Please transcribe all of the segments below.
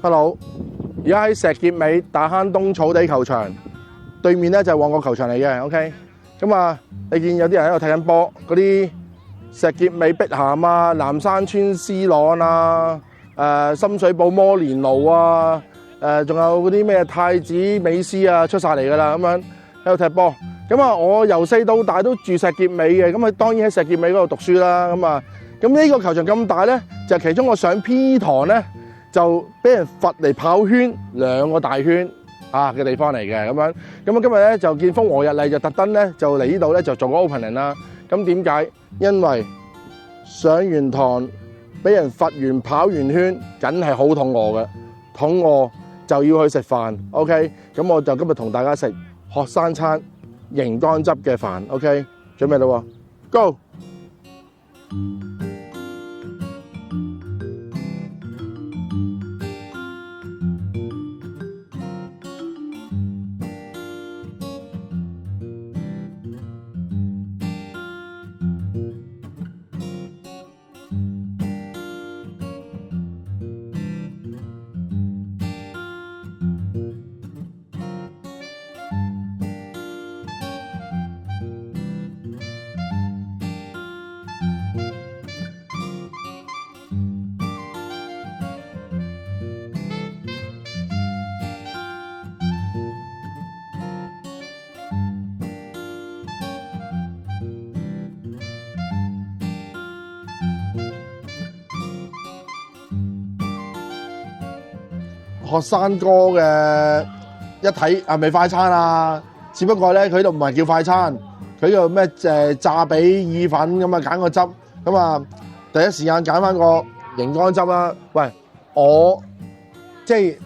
Hello， 而家喺石硤尾大坑東草地球場對面咧就係旺角球場嚟嘅 ，OK。咁啊，你見有啲人喺度睇緊波，嗰啲石硤尾碧咸啊、南山村 C 朗啊、深水埗摩連奴啊、仲有嗰啲咩太子美斯啊出晒嚟㗎啦，咁樣喺度踢波。咁啊，我由細到大都住石硤尾嘅，咁啊當然喺石硤尾嗰度讀書啦。咁啊，咁呢個球場咁大咧，就係其中我上 P 堂咧。就俾人罰嚟跑圈2個大圈嘅地方嚟嘅咁樣，咁啊今日咧就見風和日麗，就特登咧就嚟呢度咧就做個 opening 啦。咁點解？因為上完堂俾人罰完跑完圈，梗係好肚餓嘅，肚餓就要去食飯。OK， 咁我就今日同大家食學生餐熒光汁嘅飯。OK， 準備啦喎 ，Go！學生哥嘅一睇係咪快餐啊？只不過咧佢度唔係叫快餐，佢度咩炸髀意粉咁啊，揀個汁咁啊，第一時間揀翻個熒光汁啦。喂，我即係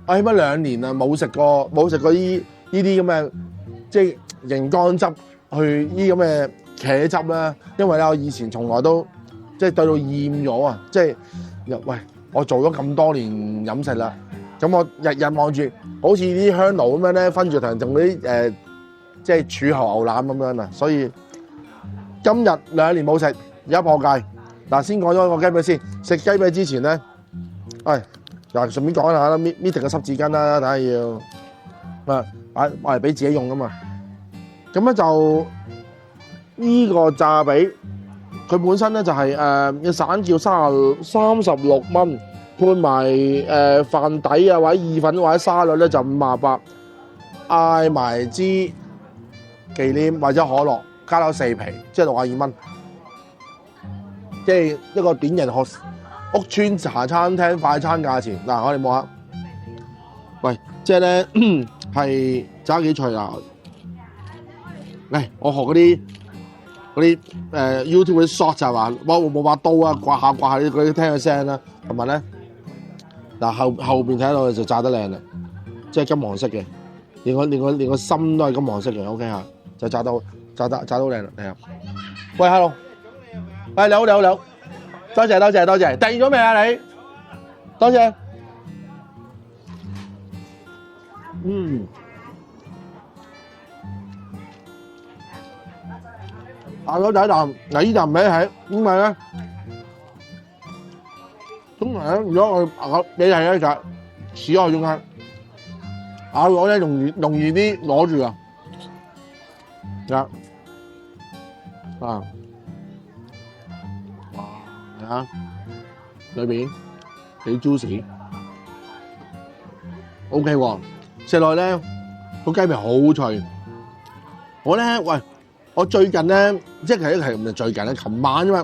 我起碼2年啦，冇食過呢啲咁嘅即係熒光汁去呢咁嘅茄汁啦。因為咧我以前從來都即係對到厭咗啊！即係喂，我做咗咁多年飲食啦。咁我日日望住，好似啲香爐咁樣咧，分住同嗰啲即係柱侯牛腩咁樣啊！所以今日2年冇食，而家破戒。嗱，先講咗個雞髀先。食雞髀之前咧，嗱順便講下啦，meeting 嘅濕紙巾啦，等下要買嚟俾自己用噶嘛。咁咧就呢個炸髀，佢本身咧就係一散叫36蚊。配埋飯底啊，或者意粉或者沙律咧就58，嗌埋支忌廉或者可樂，加多4皮，即係62蚊。即係一個典型屋村茶餐廳快餐價錢。嗱，我哋望下，喂，即係咧係炸幾脆啊！嚟，我學嗰啲YouTube 嗰啲 short 就係話，冇把刀啊，刮下嗰啲聽嘅聲啦，同埋咧。嗱，後邊睇到就炸得靚啦，即係金黃色嘅，連個心都係金黃色嘅 ，OK 嚇，就炸到靚啦，係啊！喂 ，hello， 喂，你好，多謝，訂咗未啊你？多謝，咬咗第一啖，嗱呢啖唔係點解咧？通常咧，如果我咬你係咧就齒外中間咬落咧容易啲攞住啊！哇，睇下裏邊幾 juicy，OK 喎，食落咧個雞皮好脆。我咧我最近咧即係唔係最近咧，琴晚啫嘛，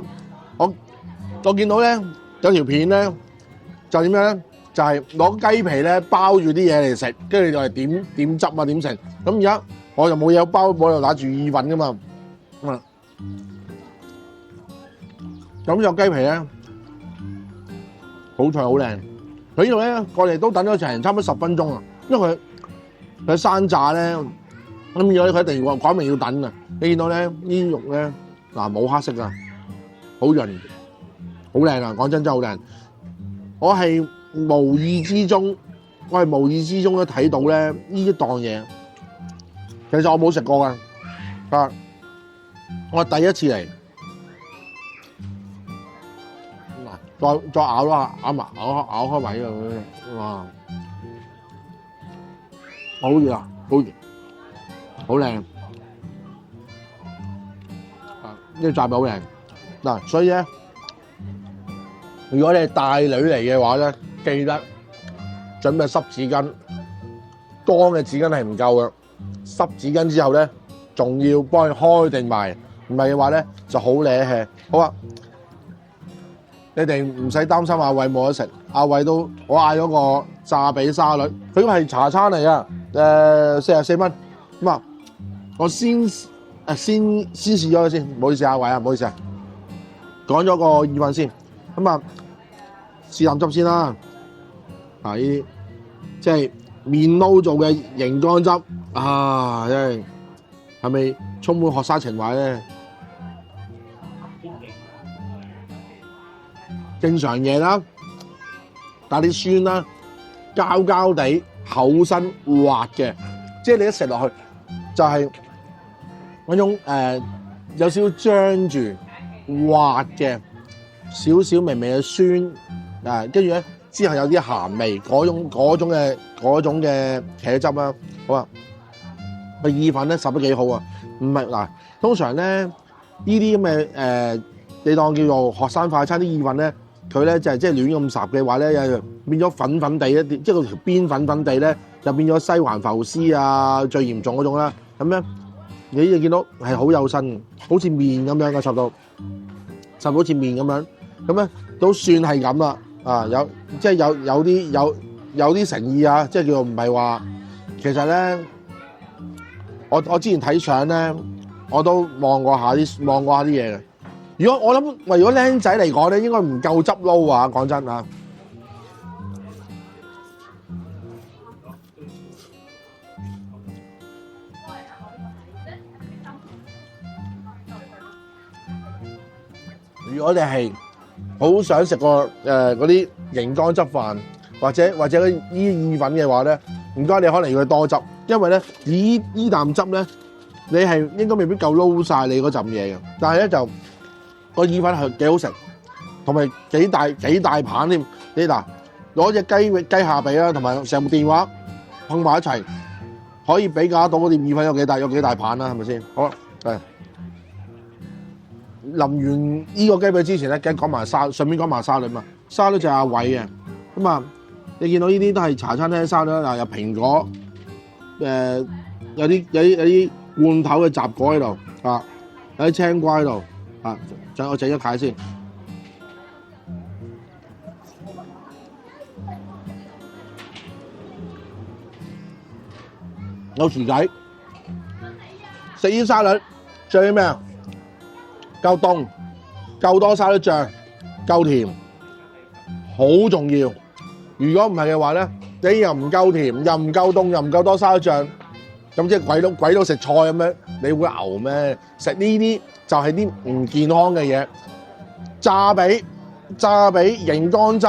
我見到咧。有條片咧就點樣咧？就係攞雞皮咧包住啲嘢嚟食，跟住就係點汁啊點食。咁而家我就冇嘢包，我又打住意粉噶嘛。咁有雞皮咧，好脆好靚。佢呢度咧，我哋都等咗成差唔多10分鐘啊，因為佢山炸咧，咁而家佢一定要講明要等啊。你見到咧呢啲肉咧冇黑色噶，好潤。好靚啊！講真真好靚，我係無意之中咧睇到咧呢一檔嘢。其實我冇食過噶，我第一次嚟。嗱，再咬咯，咬開位咁樣，哇！好熱啊，好熱，好靚啊！呢個炸餅好靚嗱，所以咧，如果你係帶女嚟嘅話咧，記得準備濕紙巾，乾嘅紙巾係唔夠嘅，濕紙巾之後咧，仲要幫佢開定埋，唔係嘅話咧就好惹氣。好啊，你哋唔使擔心阿偉冇得食，阿偉都我嗌咗個炸髀沙律，佢係茶餐嚟噶。44蚊咁啊！我先試咗佢先，唔好意思阿偉啊，唔好意思啊，講咗個意粉先，咁啊試啖汁先啦。啊呢啲即係麵撈做嘅熒光汁啊，真係咪充滿學生情懷咧？正常嘢啦，加啲酸啦，膠膠地。厚身滑嘅，即係你一食落去就係嗰種有少少張住滑嘅，少少微微嘅酸啊，跟住咧之後有啲鹹味，嗰種嘅茄汁啦，好啊，個意粉咧烚得幾好啊，唔係嗱，通常咧呢啲咁嘅你當叫做學生快餐啲意粉咧。佢咧就係即係亂咁烚嘅話咧，又變咗粉粉地一啲，即係個條邊粉粉地咧，就變咗西環浮絲啊，最嚴重嗰種啦。咁咧，你就見到係好有身嘅，好似麵咁樣嘅烚到好似麵咁樣，咁咧都算係咁啦。啊，即係有啲誠意啊，即係叫做唔係話，其實咧，我之前睇相咧，我都望過下啲嘢嘅。如果我諗，如果僆仔嚟講咧，應該唔夠汁撈啊！講真啊，如果你係好想食個嗰啲熒光汁飯，或者嗰啲意粉嘅話咧，唔該你可能要多汁，因為咧依啖汁咧，你係應該未必夠撈晒你嗰陣嘢嘅，但係咧就。個意粉係幾好食，同埋幾大盤添。你嗱攞隻雞下髀啦，同埋成部電話碰埋一齊，可以比較到嗰啲意粉有幾大盤啦，係咪先？好啦，係。淋完呢個雞髀之前咧，梗係講埋順便講埋沙律嘛。沙律就係阿偉嘅，咁啊，你見到呢啲都係茶餐廳沙律啦，有蘋果，有啲罐頭嘅雜果喺度啊，有啲青瓜喺度啊。我整咗解先，有薯仔，食呢沙律最咩啊？夠凍，夠多沙律醬，夠甜，好重要。如果唔係嘅話咧，你又唔夠甜，又唔夠凍，又唔夠多沙律醬，咁即係鬼佬食菜咁樣，你會牛咩？食呢啲就係啲唔健康嘅嘢，炸髀、熒光汁、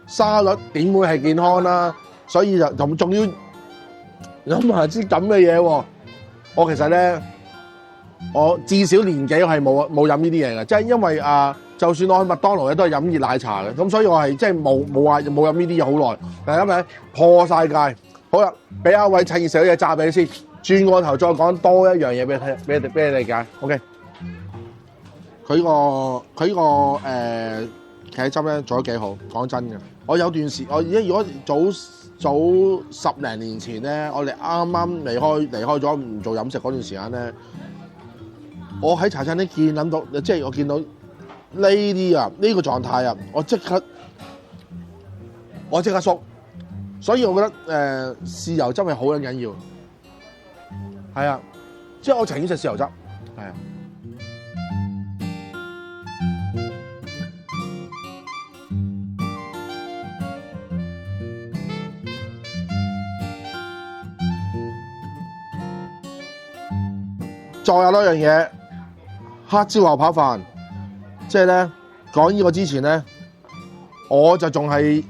沙律點會係健康啦？所以就仲要諗下啲咁嘅嘢喎。我其實咧，我至少年紀係冇飲呢啲嘢嘅，即係因為就算我去麥當勞咧都係飲熱奶茶嘅，咁所以我係即係冇飲呢啲嘢好耐。但係因為破晒戒，好啦，俾阿偉趁熱食啲嘢炸髀先，轉個頭再講多一樣嘢俾你睇，俾你理解。OK。佢呢個茄汁咧做得幾好，講真嘅。我有段時，我而家如果早10零年前咧，我哋啱啱離開咗唔做飲食嗰段時間咧，我喺茶餐廳諗到，即係我見到呢啲啊，呢個狀態啊，我即刻縮。所以我覺得豉油汁係好緊要，係啊，即係我情願食豉油汁，係啊。再有多樣嘢，黑椒牛扒飯，即係咧講呢個之前咧，我就仲係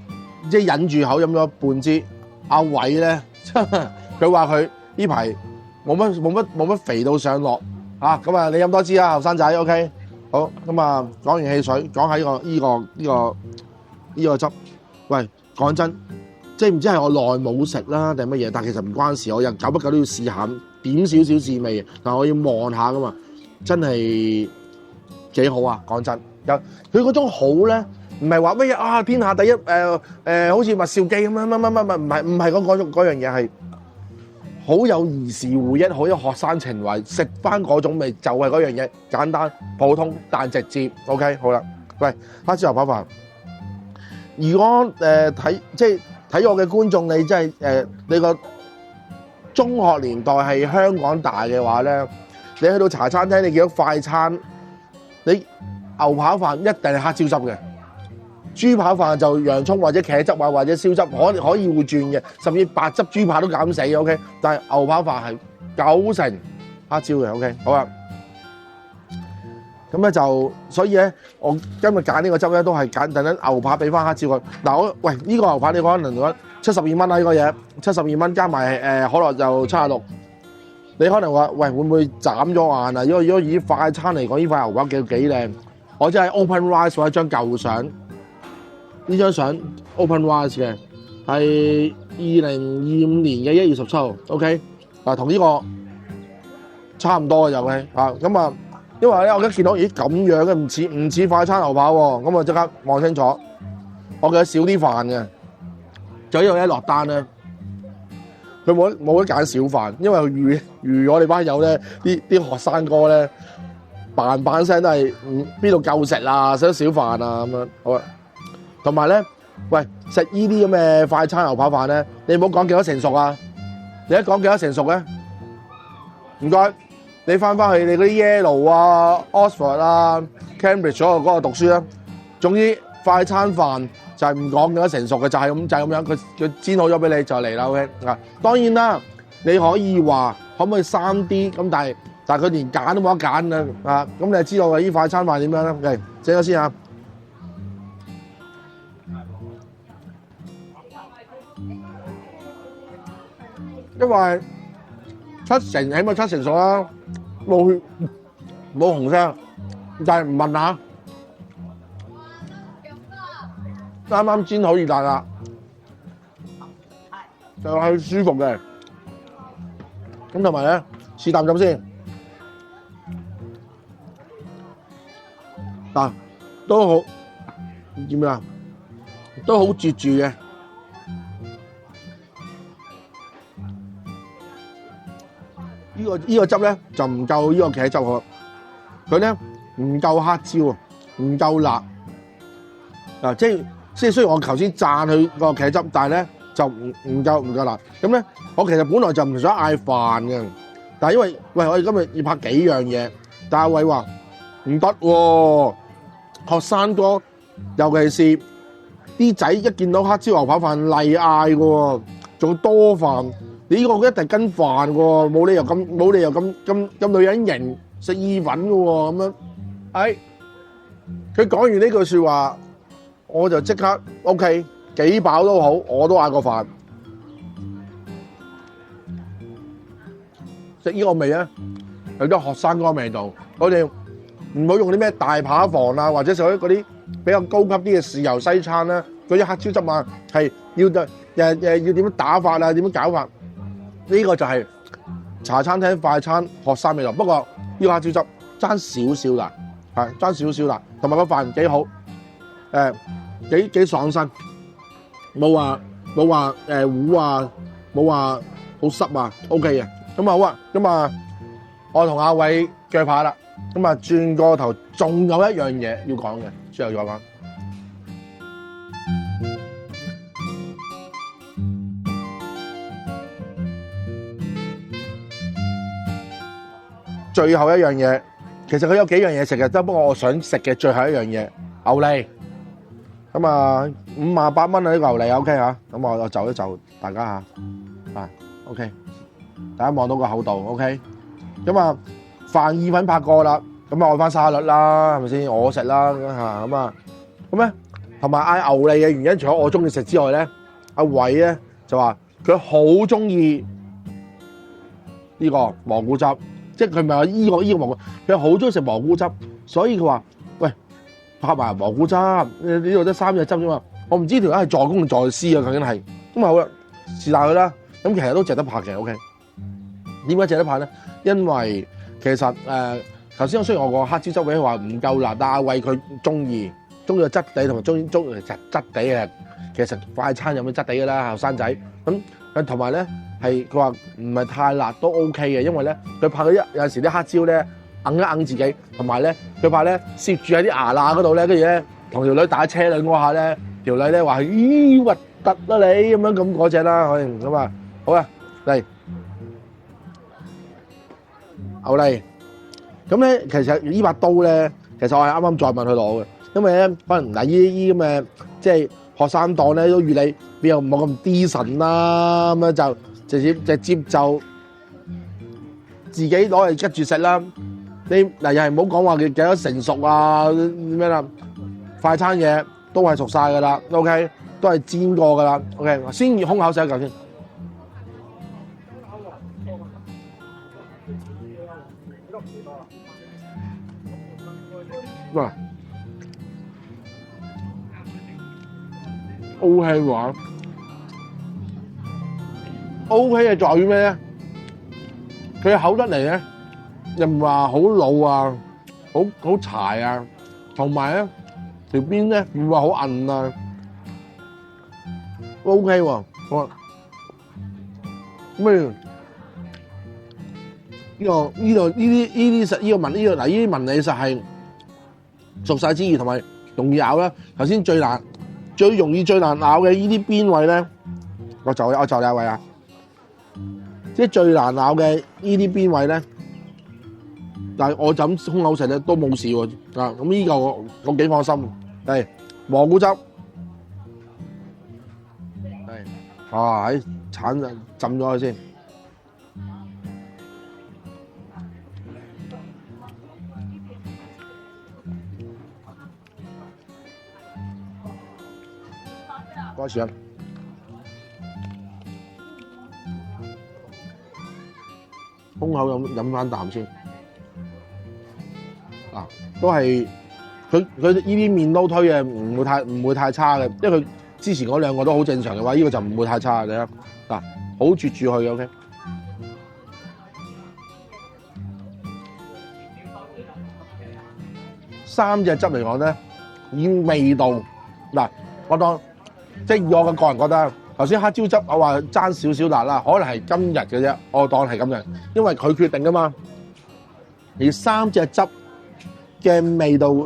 即係忍住口飲咗半支。阿偉咧，佢話佢呢排冇乜肥到上落啊，咁啊你飲多支啊，後生仔 OK。好咁啊，講完汽水，講下呢個汁。喂，講真，即係唔知係我耐冇食啦定係乜嘢，但其實唔關事，我又久不久都要試下點少少試味，但我要望下噶嘛，真係幾好啊！講真，佢嗰種好咧，唔係話乜嘢啊天下第一好似麥兆記咁樣乜，唔係嗰樣嘢係。好有兒時回憶，好有學生情懷，食翻嗰種味就係嗰樣嘢，簡單普通但直接。OK， 好啦，喂，黑椒牛扒飯。如果睇我嘅觀眾，你真係你個中學年代係香港大嘅話咧，你去到茶餐廳，你見到快餐，你牛扒飯一定係黑椒汁嘅。豬扒飯就洋葱或者茄汁啊，或者燒汁可以會轉嘅，甚至白汁豬扒都減死 OK。但係牛扒飯係90%黑椒嘅 OK。好啦，咁咧就所以咧，我今日揀呢個汁咧都係揀等緊牛扒俾翻黑椒佢。嗱喂呢個牛扒你可能講72蚊啊呢個嘢，72蚊加埋可樂就76。你可能話喂會唔會斬咗眼啊？如果以快餐嚟講，呢塊牛扒幾靚。我真係 Open Rice 或者張舊相。呢張相 Open Rice 嘅係2025年嘅1月17號 ，OK， 同呢個差唔多嘅就 OK 咁啊，因為咧我而家見到咦咁樣嘅唔似快餐牛扒喎，咁啊即刻望清楚，我記得少啲飯嘅，就因為一落單咧，佢冇得揀少飯，因為預我哋班友咧啲學生哥咧扮聲都係邊度夠食啊，食得少飯啊咁樣，好啊。同埋咧，喂，食呢啲咁嘅快餐牛扒飯咧，你唔好講幾多成熟啊！你一講幾多成熟咧，唔該，你翻去你嗰啲 Yale 啊、Oxford 啊、Cambridge 嗰度讀書啦。總之快餐飯就係唔講幾多成熟嘅，就係咁樣，佢煎好咗俾你就嚟啦 OK 啊！當然啦，你可以話可唔可以生啲咁，但係佢連揀都冇得揀啊！咁你就知道呢啲快餐飯點樣啦？嚟整咗先啊！因為起碼七成熟啦，冇血冇紅聲，但係唔問下，啱啱煎好熱辣啦，就係舒服嘅。咁同埋咧，試啖汁先，嗱都好點樣啊？都好絕住嘅。呢個汁咧就唔夠呢個茄汁好，佢咧唔夠黑椒啊，唔夠辣啊！即係雖然我頭先讚佢個茄汁，但係咧就唔夠辣。咁咧我其實本來就唔想嗌飯嘅，但係因為喂我哋今日要拍幾樣嘢，但阿偉話唔得喎，學生哥尤其是啲仔一見到黑椒牛扒飯例嗌嘅喎，仲多飯。呢個一定跟飯喎，冇理由咁女人型食意粉嘅喎，咁樣，佢講完呢句説話，我就即刻 OK， 幾飽都好，我都嗌個飯。食呢個味咧，有啲學生嗰個味道。我哋唔好用啲咩大扒房啊，或者食嗰啲比較高級啲嘅豉油西餐啦，嗰啲黑椒汁啊，係要點樣打法啊，點樣搞法？呢個就係茶餐廳快餐學生味道，不過呢個黑椒汁爭少少辣，爭少少辣，同埋個飯幾好，幾爽身，冇話糊啊，冇話好濕啊 ，OK 嘅，咁啊好啊，咁啊我同阿偉鋸扒啦，咁啊轉個頭仲有一樣嘢要講嘅，最後再講。最後一樣嘢，其實佢有幾樣嘢食嘅，不過我想食嘅最後一樣嘢牛脷，咁啊58蚊啊呢個牛脷 OK 嚇，咁我就一就大家嚇，OK， 大家望到個厚度 OK， 咁啊飯意粉拍過啦，咁啊愛翻沙律啦，係咪先？我食啦嚇，咁咧同埋嗌牛脷嘅原因，除咗我中意食之外咧，阿偉咧就話佢好中意呢個蘑菇汁。即係佢唔係話依個蘑菇，佢好中意食蘑菇汁。所以佢話：喂，拍埋蘑菇汁，呢度得3隻汁啫嘛。我唔知條友係助攻定助司啊，究竟係咁啊好啦，是但佢啦。咁其實都值得拍嘅 ，OK。點解值得拍咧？因為其實頭先雖然我個黑椒汁俾佢話唔夠辣，但係為佢中意個質地同埋中意質地嘅，其實快餐有咩質地㗎啦，後生仔咁同埋咧係佢話唔係太辣都 OK 嘅，因為咧佢怕佢有陣時啲黑椒咧硬一硬自己，同埋咧佢怕咧攝住喺啲牙罅嗰度咧，跟住咧同條女打車輪嗰下咧，條女咧話咦核突啦你咁樣咁嗰隻啦，咁啊好啊嚟牛脷。咁咧，其實呢把刀咧，其實我係啱啱再問佢攞嘅，因為咧可能嗱依咁嘅即係學生黨咧都預你邊有冇咁 decent 啦，咁樣就直接就自己攞嚟拮住食啦。你嗱又係唔好講話幾多成熟啊咩啦，快餐嘢都係熟晒噶啦 ，OK， 都係煎過噶啦 ，OK， 先空口食一嚿先。喂 ，OK 喎 ，OK 嘅在於咩咧？佢口得嚟咧，又唔話好老啊，好柴啊，同埋咧條邊咧唔話好韌啊 ，OK 喎，我咩？呢啲紋理實係熟晒之餘，同埋容易咬啦。頭先最容易最難咬嘅呢啲邊位咧，我就你一位啊！即係最難咬嘅呢啲邊位咧，但係我就咁空口食咧都冇事喎啊！咁呢個我幾放心。係蘑菇汁，係喺橙浸咗佢先。開始啦！空口飲翻啖先，啊，都係佢呢啲麵都推嘅，唔會太差嘅，因為佢之前嗰兩個都好正常嘅話，呢個就唔會太差嘅。嗱，好絕住佢嘅 OK。3隻汁嚟講咧，已經味道嗱，我當。即係以我嘅個人覺得，頭先黑椒汁我話爭少少辣啦，可能係今日嘅啫，我當係今日，因為佢決定噶嘛。而3隻汁嘅味道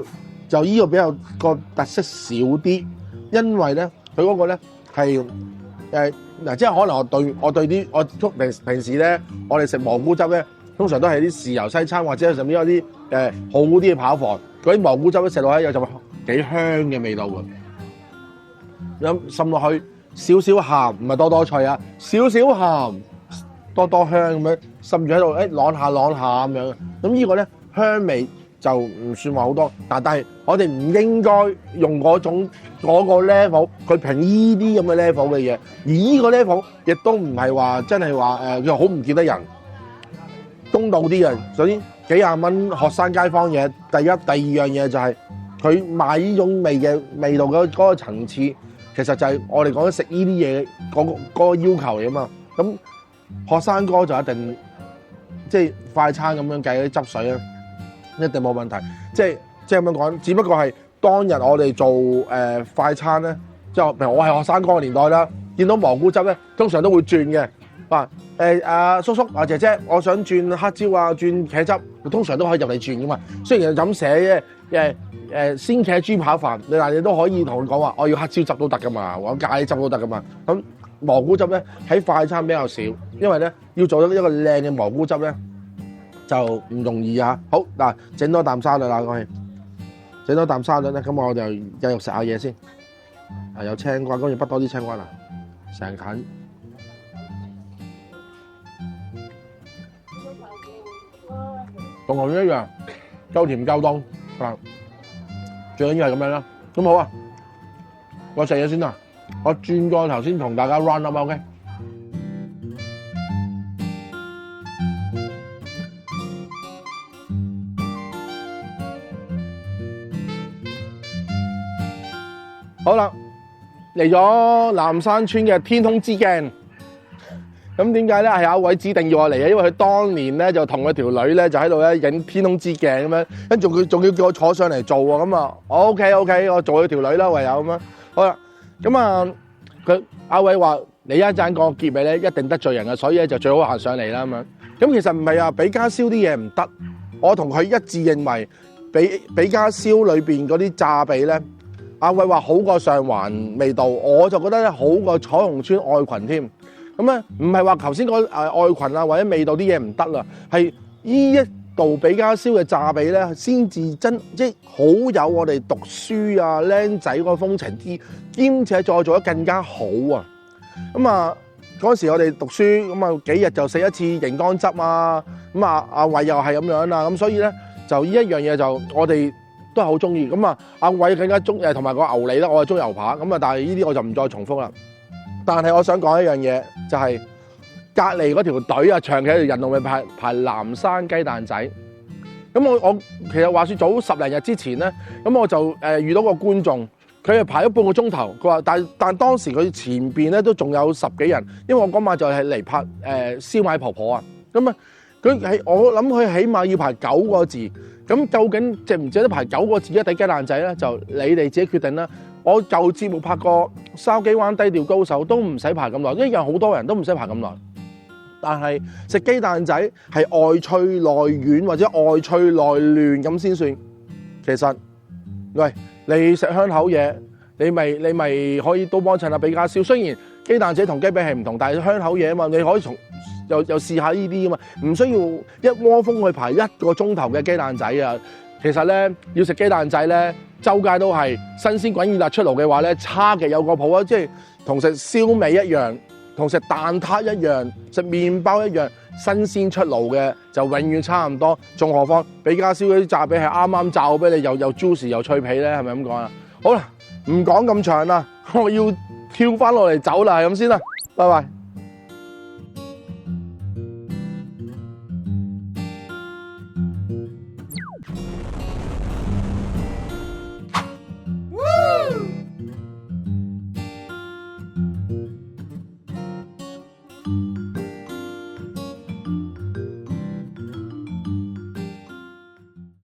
就依個比較個特色少啲，因為咧佢嗰個咧係嗱，即係可能我對啲平時咧，我哋食蘑菇汁咧，通常都係啲豉油西餐或者上面有啲好啲嘅跑房，嗰啲蘑菇汁咧食落咧有陣幾香嘅味道㗎。咁滲落去少少鹹，唔係多脆啊，少少鹹，多香咁樣滲住喺度，啷下咁樣。咁呢個咧香味就唔算話好多，但係我哋唔應該用嗰個 level 去評依啲咁嘅 level 嘅嘢，而呢個 level 亦都唔係話真係話佢好唔見得人，公道啲嘅。首先幾廿蚊學生街坊嘢，第一第二樣嘢就係佢賣呢種味道嗰個層次。其實就係我哋講食呢啲嘢嗰個要求嚟啊嘛，咁學生哥就一定即係快餐咁樣計啲汁水咧，一定冇問題。即係咁樣講，只不過係當日我哋做快餐咧，即係譬如我係學生哥嘅年代啦，見到蘑菇汁咧，通常都會轉嘅。話阿叔叔姐姐，我想轉黑椒啊，轉茄汁，通常都可以入嚟轉噶嘛。雖然咁寫嘅鮮茄豬扒飯，但係你都可以同佢講話，我要黑椒汁都得噶嘛，或者咖喱汁都得噶嘛。咁蘑菇汁咧喺快餐比較少，因為咧要做到一個靚嘅蘑菇汁咧就唔容易啊。好嗱，整多啖沙律啦，我哋整多啖沙律咧，咁我就繼續食下嘢先。有青瓜，跟住不多啲青瓜啦，成近。同牛丸一樣，夠甜夠凍啊！最緊要係咁樣啦。咁好啊，我食嘢先啦。我轉個頭先同大家 run up OK。好啦，嚟咗南山村嘅天空之鏡。咁點解咧？係阿偉指定要我嚟嘅，因為佢當年咧就同佢條女咧就喺度咧影天空之鏡咁樣，跟住佢仲要叫我坐上嚟做喎。咁啊，OK，我做佢條女啦，唯有咁樣。好啦，咁啊，阿偉話：你一陣個結尾咧一定得罪人嘅，所以咧就最好行上嚟啦咁樣。咁其實唔係啊，比家燒啲嘢唔得，我同佢一致認為，比家燒裏邊嗰啲炸髀咧，阿偉話好過上環味道，我就覺得咧好過彩虹村愛群添。咁咧唔係話頭先嗰愛群啊或者味道啲嘢唔得啦，係呢一度比家燒嘅炸髀咧，先至即係好有我哋讀書啊僆仔嗰個風情啲，兼且再做得更加好啊！咁啊嗰時我哋讀書咁啊幾日就食一次熒光汁啊，咁啊阿偉又係咁樣啦，咁所以咧就呢一樣嘢就我哋都係好中意。咁啊阿偉更加中同埋個牛脷啦，我係中牛扒咁啊，但係呢啲我就唔再重複啦。但係我想講一樣嘢，就係隔離嗰條隊啊，長期喺度人龍咪排南山雞蛋仔。咁我其實話説早10零日之前咧，咁我就遇到個觀眾，佢係排咗半個鐘頭。佢話但當時佢前邊咧都仲有10幾人，因為我嗰晚就係嚟拍燒賣婆婆啊。咁啊，我諗佢起碼要排9個字。咁究竟值唔值得排9個字一底雞蛋仔咧？就你哋自己決定啦。我舊節目拍過筲箕灣低調高手都唔使排咁耐，一樣好多人都唔使排咁耐。但係食雞蛋仔係外脆內軟或者外脆內嫩咁先算。其實，喂，你食香口嘢，你咪可以都幫襯下比家燒。雖然雞蛋仔同雞髀係唔同，但係香口嘢啊嘛，你可以又試下呢啲啊嘛，唔需要一窩蜂去排1個鐘頭嘅雞蛋仔啊。其實咧，要食雞蛋仔咧，周街都係新鮮滾熱辣出爐嘅話咧，差極有個譜啊！即係同食燒味一樣，同食蛋撻一樣，食麵包一樣，新鮮出爐嘅就永遠差唔多。仲何況比家燒嗰啲炸髀係啱啱炸好俾你，又 juicy 又脆皮咧，係咪咁講啊？好啦，唔講咁長啦，我要跳翻落嚟走啦，係咁先啦，拜拜。